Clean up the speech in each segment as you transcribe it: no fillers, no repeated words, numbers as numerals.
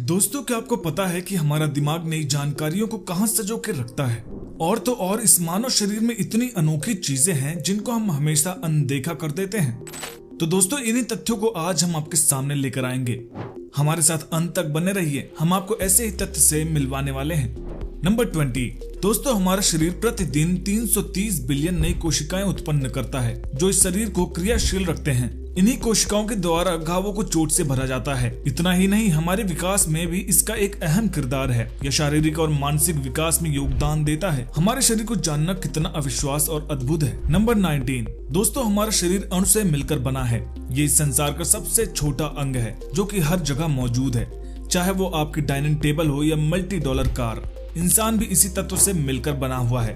दोस्तों, क्या आपको पता है कि हमारा दिमाग नई जानकारियों को कहां संजो के रखता है। और तो और इस मानव शरीर में इतनी अनोखी चीजें हैं जिनको हम हमेशा अनदेखा कर देते हैं। तो दोस्तों, इन्हीं तथ्यों को आज हम आपके सामने लेकर आएंगे। हमारे साथ अंत तक बने रहिए, हम आपको ऐसे ही तथ्य से मिलवाने वाले हैं। नंबर 20। दोस्तों, हमारा शरीर प्रतिदिन 330 बिलियन नई कोशिकाएं उत्पन्न करता है जो इस शरीर को क्रियाशील रखते हैं। इन्हीं कोशिकाओं के द्वारा घावों को चोट से भरा जाता है। इतना ही नहीं, हमारे विकास में भी इसका एक अहम किरदार है। यह शारीरिक और मानसिक विकास में योगदान देता है। हमारे शरीर को जानना कितना अविश्वास और अद्भुत है। नंबर 19। दोस्तों, हमारा शरीर अणु से मिलकर बना है। ये इस संसार का सबसे छोटा अंग है जो कि हर जगह मौजूद है, चाहे वो आपकी डाइनिंग टेबल हो या $multi कार। इंसान भी इसी तत्व से मिलकर बना हुआ है।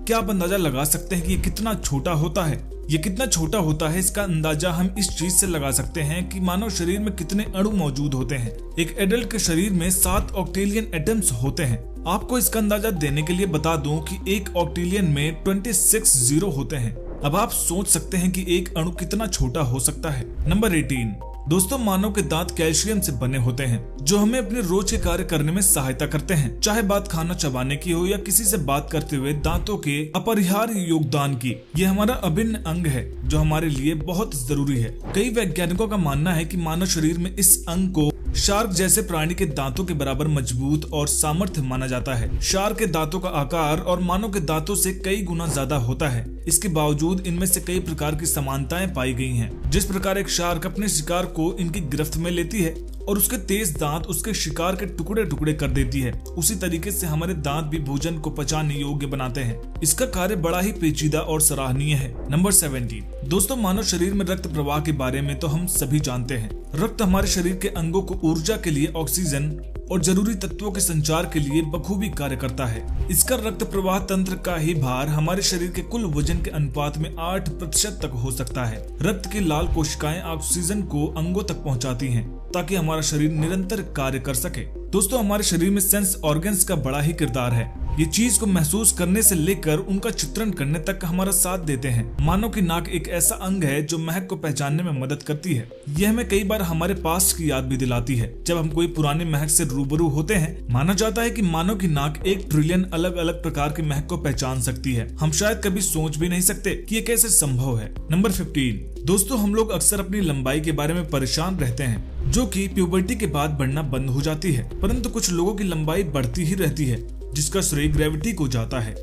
क्या आप अंदाजा लगा सकते हैं कि ये कितना छोटा होता है? ये कितना छोटा होता है, इसका अंदाजा हम इस चीज से लगा सकते हैं कि मानव शरीर में कितने अणु मौजूद होते हैं। एक एडल्ट के शरीर में 7 ऑक्टेलियन एटम्स होते हैं। आपको इसका अंदाजा देने के लिए बता दूं कि एक ऑक्टेलियन में 26 जीरो होते हैं। अब आप सोच सकते हैं कि एक अणु कितना छोटा हो सकता है। नंबर 18। दोस्तों, मानव के दांत कैल्शियम से बने होते हैं जो हमें अपने रोज के कार्य करने में सहायता करते हैं, चाहे बात खाना चबाने की हो या किसी से बात करते हुए दांतों के अपरिहार्य योगदान की। ये हमारा अभिन्न अंग है जो हमारे लिए बहुत जरूरी है। कई वैज्ञानिकों का मानना है कि मानव शरीर में इस अंग को शार्क जैसे प्राणी के दांतों के बराबर मजबूत और सामर्थ्य माना जाता है। शार्क के दांतों का आकार और मानव के दांतों से कई गुना ज्यादा होता है। इसके बावजूद इनमें से कई प्रकार की समानताएं पाई गई हैं। जिस प्रकार एक शार्क अपने शिकार को इनकी गिरफ्त में लेती है और उसके तेज दांत उसके शिकार के टुकड़े टुकड़े कर देती है, उसी तरीके से हमारे दांत भी भोजन को पचाने योग्य बनाते हैं। इसका कार्य बड़ा ही पेचीदा और सराहनीय है। नंबर 17। दोस्तों, मानव शरीर में रक्त प्रवाह के बारे में तो हम सभी जानते हैं। रक्त हमारे शरीर के अंगों को ऊर्जा के लिए ऑक्सीजन और जरूरी तत्वों के संचार के लिए बखूबी कार्य करता है। इसका रक्त प्रवाह तंत्र का ही भार हमारे शरीर के कुल वजन के अनुपात में 8% तक हो सकता है। रक्त की लाल कोशिकाएं ऑक्सीजन को अंगों तक पहुंचाती हैं ताकि हमारा शरीर निरंतर कार्य कर सके। दोस्तों, हमारे शरीर में सेंस ऑर्गन्स का बड़ा ही किरदार है। ये चीज को महसूस करने से लेकर उनका चित्रण करने तक हमारा साथ देते हैं। मानव की नाक एक ऐसा अंग है जो महक को पहचानने में मदद करती है। यह हमें कई बार हमारे पास्ट की याद भी दिलाती है। जब हम कोई पुरानी महक से रूबरू होते हैं, माना जाता है कि मानव की नाक 1 ट्रिलियन अलग अलग प्रकार की महक को पहचान सकती है। हम शायद कभी सोच भी नहीं सकते कि ये कैसे संभव है। नंबर 15। दोस्तों, हम लोग अक्सर अपनी लंबाई के बारे में परेशान रहते हैं जो कि प्यूबर्टी के बाद बढ़ना बंद हो जाती है, परंतु कुछ लोगों की लंबाई बढ़ती ही रहती है जिसका श्रेय ग्रेविटी को जाता है।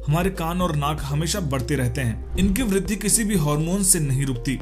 हमारे कान और नाक हमेशा बढ़ते रहते हैं। इनकी वृद्धि किसी भी हार्मोन से नहीं रुकती।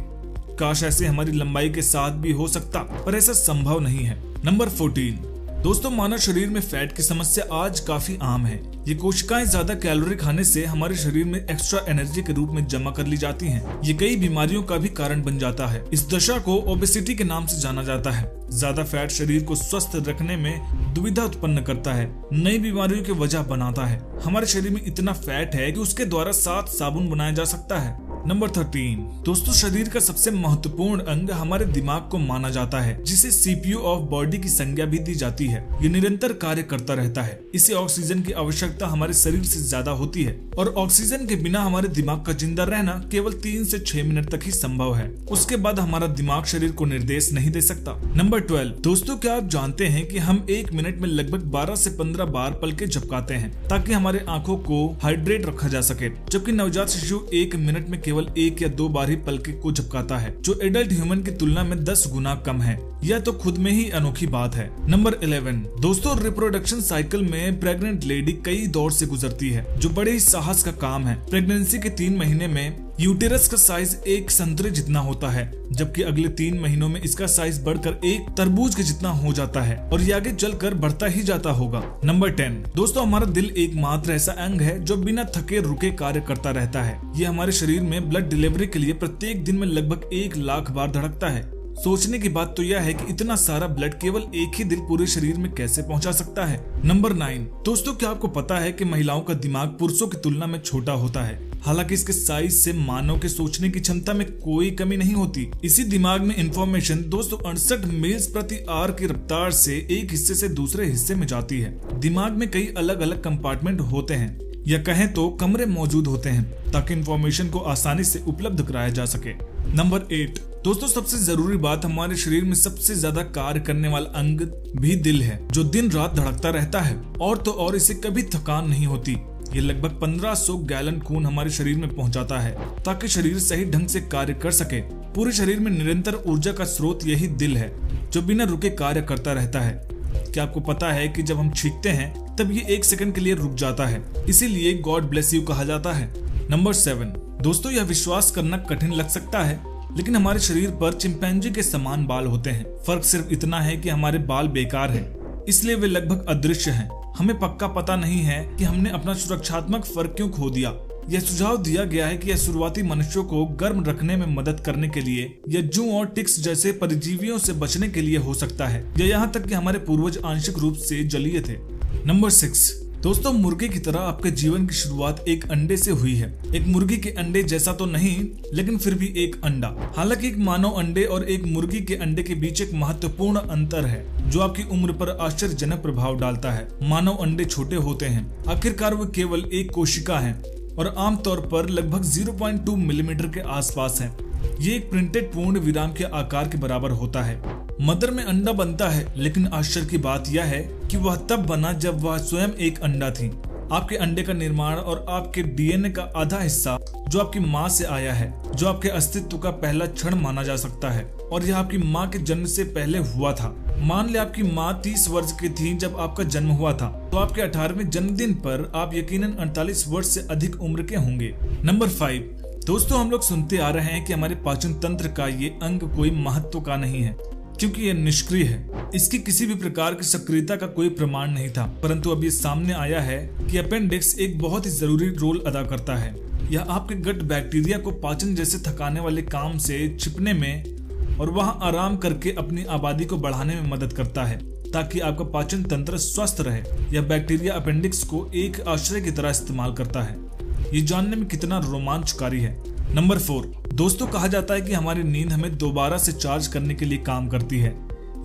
काश ऐसे हमारी लंबाई के साथ भी हो सकता, पर ऐसा संभव नहीं है। नंबर 14। दोस्तों, मानव शरीर में फैट की समस्या आज काफी आम है। ये कोशिकाएं ज्यादा कैलोरी खाने से हमारे शरीर में एक्स्ट्रा एनर्जी के रूप में जमा कर ली जाती हैं। ये कई बीमारियों का भी कारण बन जाता है। इस दशा को ओबेसिटी के नाम से जाना जाता है। ज्यादा फैट शरीर को स्वस्थ रखने में दुविधा उत्पन्न करता है, नई बीमारियों की वजह बनाता है। हमारे शरीर में इतना फैट है कि उसके द्वारा 7 साबुन बनाया जा सकता है। नंबर 13। दोस्तों, शरीर का सबसे महत्वपूर्ण अंग हमारे दिमाग को माना जाता है, जिसे CPU ऑफ बॉडी की संज्ञा भी दी जाती है। ये निरंतर कार्य करता रहता है। इसे ऑक्सीजन की आवश्यकता हमारे शरीर से ज्यादा होती है और ऑक्सीजन के बिना हमारे दिमाग का जिंदा रहना केवल 3 से 6 मिनट तक ही संभव है। उसके बाद हमारा दिमाग शरीर को निर्देश नहीं दे सकता। नंबर 12। दोस्तों, क्या आप जानते हैं कि हम 1 मिनट में लगभग 12 से 15 बार पलकें झपकाते हैं ताकि हमारे आंखों को हाइड्रेट रखा जा सके, जबकि नवजात शिशु 1 मिनट में केवल 1 या 2 बार ही पलके को झपकाता है, जो एडल्ट ह्यूमन की तुलना में 10 गुना कम है। यह तो खुद में ही अनोखी बात है। नंबर 11। दोस्तों, रिप्रोडक्शन साइकिल में प्रेग्नेंट लेडी कई दौर से गुजरती है, जो बड़े ही साहस का काम है। प्रेगनेंसी के 3 महीने में यूटेरस का साइज 1 संतरे जितना होता है, जबकि अगले 3 महीनों में इसका साइज बढ़कर 1 तरबूज के जितना हो जाता है और ये आगे चलकर बढ़ता ही जाता होगा। नंबर 10। दोस्तों, हमारा दिल एकमात्र ऐसा अंग है जो बिना थके रुके कार्य करता रहता है। ये हमारे शरीर में ब्लड डिलीवरी के लिए प्रत्येक दिन में लगभग 1 लाख बार धड़कता है। सोचने की बात तो यह है कि इतना सारा ब्लड केवल एक ही दिल पूरे शरीर में कैसे पहुंचा सकता है। नंबर 9। दोस्तों, क्या आपको पता है कि महिलाओं का दिमाग पुरुषों की तुलना में छोटा होता है? हालांकि इसके साइज से मानव के सोचने की क्षमता में कोई कमी नहीं होती। इसी दिमाग में इंफॉर्मेशन 268 मील्स प्रति आवर की रफ्तार से एक हिस्से से दूसरे हिस्से में जाती है। दिमाग में कई अलग अलग कंपार्टमेंट होते हैं। या कहें तो कमरे मौजूद होते हैं ताकि इंफॉर्मेशन को आसानी से उपलब्ध कराया जा सके। नंबर 8 दोस्तों, सबसे जरूरी बात, हमारे शरीर में सबसे ज्यादा कार्य करने वाला अंग भी दिल है, जो दिन रात धड़कता रहता है और तो और इसे कभी थकान नहीं होती। ये लगभग 1500 गैलन खून हमारे शरीर में पहुंचाता है ताकि शरीर सही ढंग से कार्य कर सके। पूरे शरीर में निरंतर ऊर्जा का स्रोत यही दिल है, जो बिना रुके कार्य करता रहता है। क्या आपको पता है कि जब हम छींकते हैं तब ये 1 सेकंड के लिए रुक जाता है, इसीलिए गॉड ब्लेस यू कहा जाता है। नंबर 7 दोस्तों, यह विश्वास करना कठिन लग सकता है, लेकिन हमारे शरीर पर चिंपैंजी के समान बाल होते हैं। फर्क सिर्फ इतना है कि हमारे बाल बेकार हैं, इसलिए वे लगभग अदृश्य हैं। हमें पक्का पता नहीं है कि हमने अपना सुरक्षात्मक फर क्यों खो दिया। यह सुझाव दिया गया है कि यह शुरुआती मनुष्यों को गर्म रखने में मदद करने के लिए या जू और टिक्स जैसे परजीवियों से बचने के लिए हो सकता है, या यहाँ तक कि हमारे पूर्वज आंशिक रूप से जलीय थे। नंबर 6 दोस्तों, मुर्गे की तरह आपके जीवन की शुरुआत एक अंडे से हुई है। एक मुर्गी के अंडे जैसा तो नहीं, लेकिन फिर भी एक अंडा। हालांकि एक मानव अंडे और एक मुर्गी के अंडे के बीच एक महत्वपूर्ण अंतर है जो आपकी उम्र पर आश्चर्यजनक प्रभाव डालता है। मानव अंडे छोटे होते हैं, आखिरकार वो केवल एक कोशिका है और आमतौर पर लगभग 0.2 मिलीमीटर के आसपास है। ये एक प्रिंटेड पूर्ण विराम के आकार के बराबर होता है। मदर में अंडा बनता है, लेकिन आश्चर्य की बात यह है कि वह तब बना जब वह स्वयं एक अंडा थी। आपके अंडे का निर्माण और आपके डीएनए का आधा हिस्सा जो आपकी माँ से आया है, जो आपके अस्तित्व का पहला क्षण माना जा सकता है, और यह आपकी माँ के जन्म से पहले हुआ था। मान ले आपकी माँ 30 वर्ष की थी जब आपका जन्म हुआ था, तो आपके 18वें जन्मदिन पर आप यकीनन 48 वर्ष से अधिक उम्र के होंगे। नंबर 5 दोस्तों, हम लोग सुनते आ रहे हैं कि हमारे पाचन तंत्र का ये अंग कोई महत्व का नहीं है, क्योंकि यह निष्क्रिय है। इसकी किसी भी प्रकार की सक्रियता का कोई प्रमाण नहीं था, परंतु अब ये सामने आया है कि अपेंडिक्स एक बहुत ही जरूरी रोल अदा करता है। यह आपके गट बैक्टीरिया को पाचन जैसे थकाने वाले काम से छिपने में और वहां आराम करके अपनी आबादी को बढ़ाने में मदद करता है, ताकि आपका पाचन तंत्र स्वस्थ रहे। यह बैक्टीरिया अपेंडिक्स को एक आश्रय की तरह इस्तेमाल करता है। ये जानने में कितना रोमांचकारी है। नंबर 4 दोस्तों, कहा जाता है कि हमारी नींद हमें दोबारा से चार्ज करने के लिए काम करती है।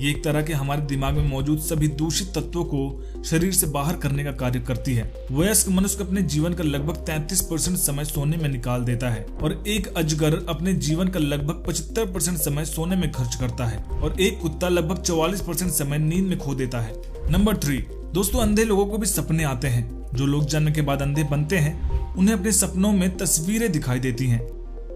ये एक तरह के हमारे दिमाग में मौजूद सभी दूषित तत्वों को शरीर से बाहर करने का कार्य करती है। वयस्क मनुष्य अपने जीवन का लगभग 33% समय सोने में निकाल देता है, और एक अजगर अपने जीवन का लगभग 75% समय सोने में खर्च करता है, और एक कुत्ता लगभग 44% समय नींद में खो देता है। नंबर 3 दोस्तों, अंधे लोगों को भी सपने आते हैं। जो लोग जन्म के बाद अंधे बनते हैं उन्हें अपने सपनों में तस्वीरें दिखाई देती हैं,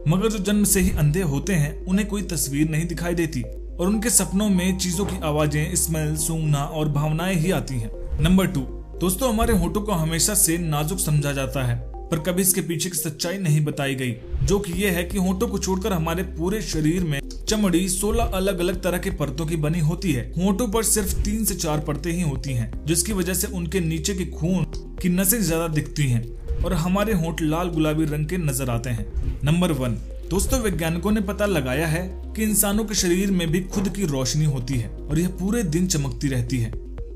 मगर जो जन्म से ही अंधे होते हैं उन्हें कोई तस्वीर नहीं दिखाई देती, और उनके सपनों में चीजों की आवाजें, स्मेल, सूंघना और भावनाएं ही आती हैं। नंबर 2 दोस्तों, हमारे होठों को हमेशा से नाजुक समझा जाता है, पर कभी इसके पीछे की सच्चाई नहीं बताई गई, जो कि ये है कि होठों को छोड़कर हमारे पूरे शरीर में चमड़ी 16 अलग अलग तरह के परतों की बनी होती है। होठों पर सिर्फ 3 से 4 परतें ही होती हैं, जिसकी वजह से उनके नीचे के खून की नसें ज्यादा दिखती हैं और हमारे होंठ लाल गुलाबी रंग के नजर आते हैं। नंबर 1 दोस्तों, वैज्ञानिकों ने पता लगाया है कि इंसानों के शरीर में भी खुद की रोशनी होती है और यह पूरे दिन चमकती रहती है,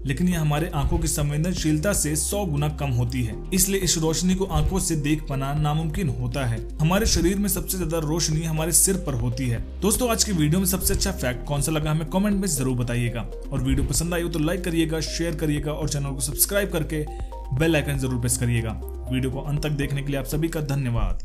लेकिन यह हमारे आंखों की संवेदनशीलता से 100 गुना कम होती है। इसलिए इस रोशनी को आंखों से देख पाना नामुमकिन होता है। हमारे शरीर में सबसे ज्यादा रोशनी हमारे सिर पर होती है। दोस्तों, आज की वीडियो में सबसे अच्छा फैक्ट कौन सा लगा हमें कमेंट में जरूर बताइएगा, और वीडियो पसंद आई हो तो लाइक करिएगा, शेयर करिएगा और चैनल को सब्सक्राइब करके बेल आइकन जरूर प्रेस करिएगा। वीडियो को अंत तक देखने के लिए आप सभी का धन्यवाद।